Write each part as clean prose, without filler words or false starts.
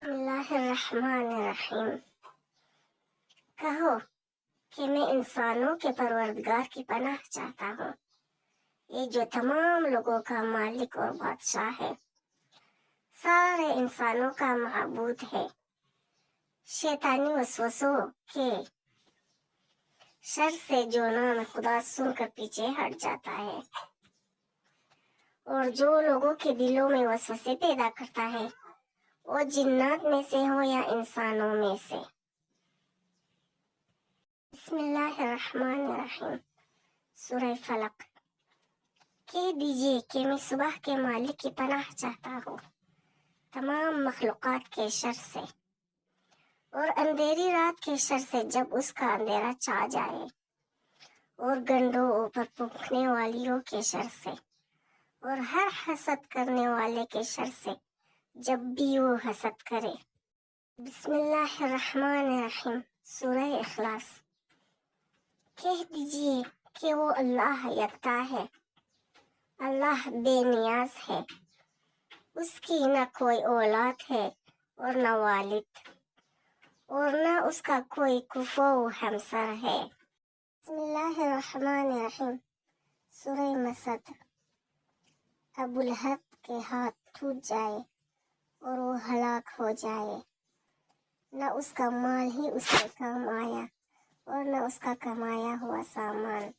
بسم اللہ الرحمن الرحیم۔ کہو کہ میں انسانوں کے پروردگار کی پناہ چاہتا ہوں، یہ جو تمام لوگوں کا مالک اور بادشاہ ہے، سارے انسانوں کا معبود ہے، شیطانی وسوسوں کے شر سے جو نام خدا سن کر پیچھے ہٹ جاتا ہے، اور جو لوگوں کے دلوں میں وسوسے پیدا کرتا ہے، وہ جنات میں سے ہو یا انسانوں میں سے۔ بسم اللہ الرحمن الرحیم۔ سورہ فلق۔ کہہ دیجئے کہ میں صبح کے مالک کی پناہ چاہتا ہوں، تمام مخلوقات کے شر سے، اور اندھیری رات کے شر سے جب اس کا اندھیرا چھا جائے، اور گنڈوں اوپر پونکنے والیوں کے شر سے، اور ہر حسد کرنے والے کے شر سے جب بھی وہ حسد کرے۔ بسم اللہ الرحمن الرحیم۔ سورہ اخلاص۔ کہہ دیجئے کہ وہ اللہ یکتا ہے، اللہ بے نیاز ہے، اس کی نہ کوئی اولاد ہے اور نہ والد، اور نہ اس کا کوئی کفو ہمسر ہے۔ بسم اللہ الرحمن الرحیم۔ سورہ مسد۔ ابو لہب کے ہاتھ ٹوٹ جائے اور وہ ہلاک ہو جائے، نہ اس کا مال ہی اس کے کام آیا اور نہ اس کا کمایا ہوا سامان،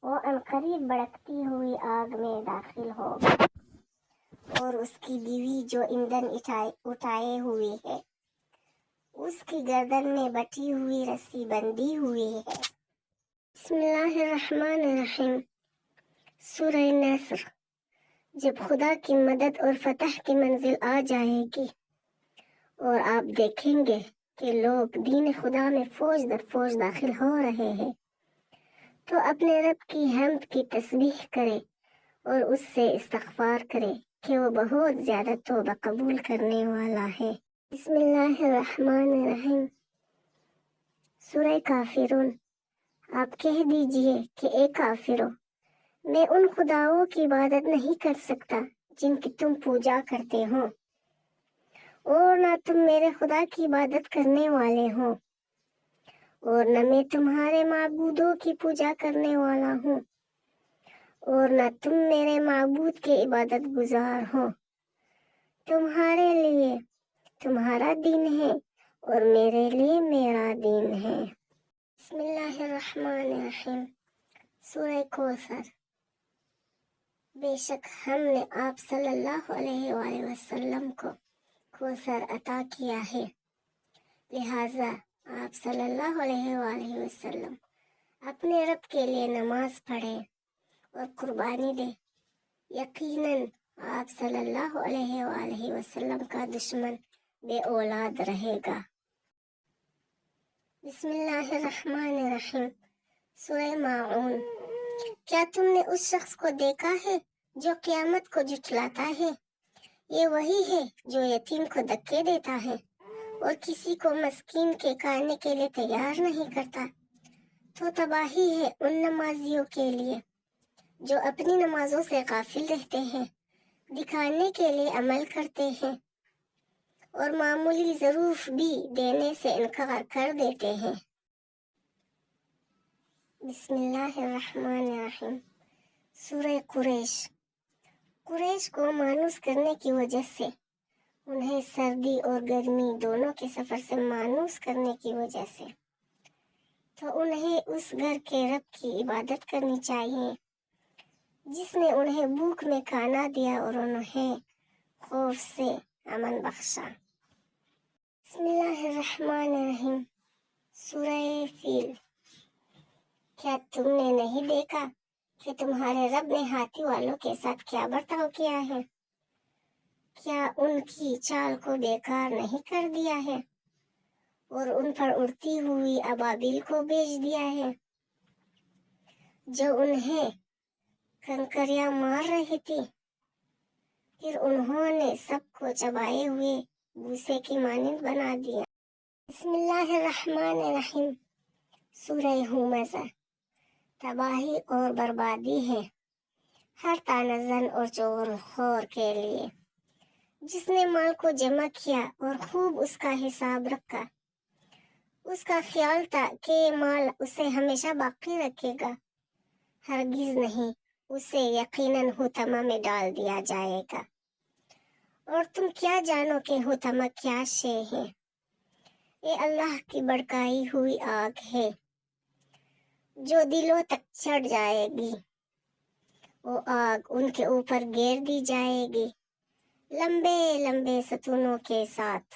وہ عنقریب بھڑکتی ہوئی آگ میں داخل ہوگا، اور اس کی بیوی جو ایندھن اٹھائے ہوئی ہے، اس کی گردن میں بٹی ہوئی رسی بندھی ہوئی ہے۔ بسم اللہ الرحمن الرحیم۔ سورہ نصر۔ جب خدا کی مدد اور فتح کی منزل آ جائے گی اور آپ دیکھیں گے کہ لوگ دین خدا میں فوج در فوج داخل ہو رہے ہیں، تو اپنے رب کی حمد کی تسبیح کرے اور اس سے استغفار کرے کہ وہ بہت زیادہ توبہ قبول کرنے والا ہے۔ بسم اللہ الرحمن الرحیم۔ سورہ کافرون۔ آپ کہہ دیجئے کہ اے کافرو، میں ان خداؤں کی عبادت نہیں کر سکتا جن کی تم پوجا کرتے ہو، اور نہ تم میرے خدا کی عبادت کرنے والے ہو، اور نہ میں تمہارے معبودوں کی پوجا کرنے والا ہوں، اور نہ تم میرے معبود کے عبادت گزار ہو۔ تمہارے لیے تمہارا دین ہے اور میرے لیے میرا دین ہے۔ بسم اللہ الرحمن الرحیم۔ سورہ کوثر۔ بے شک ہم نے آپ صلی اللہ علیہ وآلہ وسلم کو کوثر عطا کیا ہے، لہٰذا آپ صلی اللہ علیہ وآلہ وسلم اپنے رب کے لیے نماز پڑھیں اور قربانی دیں، یقیناً آپ صلی اللہ علیہ وآلہ وسلم کا دشمن بے اولاد رہے گا۔ بسم اللہ الرحمن الرحیم۔ سورہ ماعون۔ کیا تم نے اس شخص کو دیکھا ہے جو قیامت کو جھٹلاتا ہے؟ یہ وہی ہے جو یتیم کو دھکے دیتا ہے اور کسی کو مسکین کے کھانے کے لیے تیار نہیں کرتا۔ تو تباہی ہے ان نمازیوں کے لیے جو اپنی نمازوں سے غافل رہتے ہیں، دکھانے کے لیے عمل کرتے ہیں اور معمولی ظروف بھی دینے سے انکار کر دیتے ہیں۔ بسم اللہ الرحمن الرحیم۔ سورہ قریش۔ قریش کو مانوس کرنے کی وجہ سے، انہیں سردی اور گرمی دونوں کے سفر سے مانوس کرنے کی وجہ سے، تو انہیں اس گھر کے رب کی عبادت کرنی چاہیے جس نے انہیں بھوک میں کھانا دیا اور انہیں خوف سے امن بخشا۔ بسم اللہ الرحمن الرحیم۔ سورہ فیل۔ کیا تم نے نہیں دیکھا کہ تمہارے رب نے ہاتھی والوں کے ساتھ کیا برتاؤ کیا ہے؟ کیا ان کی چال کو بیکار نہیں کر دیا ہے اور ان پر اڑتی ہوئی ابابیل کو بھیج دیا ہے جو انہیں کنکریاں مار رہی تھی، پھر انہوں نے سب کو چبائے ہوئے بھوسے کی مانند بنا دیا۔ بسم اللہ الرحمن الرحیم۔ سورہ ہمزہ۔ تباہی اور بربادی ہے ہر طعنہ زن اور چغل خور کے لیے جس نے مال کو جمع کیا اور خوب اس کا حساب رکھا، اس کا خیال تھا کہ یہ مال اسے ہمیشہ باقی رکھے گا، ہرگز نہیں، اسے یقیناً حطمہ میں ڈال دیا جائے گا۔ اور تم کیا جانو کہ حطمہ کیا شے ہے؟ یہ اللہ کی بھڑکائی ہوئی آگ ہے جو دلوں تک چڑھ جائے گی۔ وہ آگ ان کے اوپر گیر دی جائے گی لمبے لمبے ستونوں کے ساتھ۔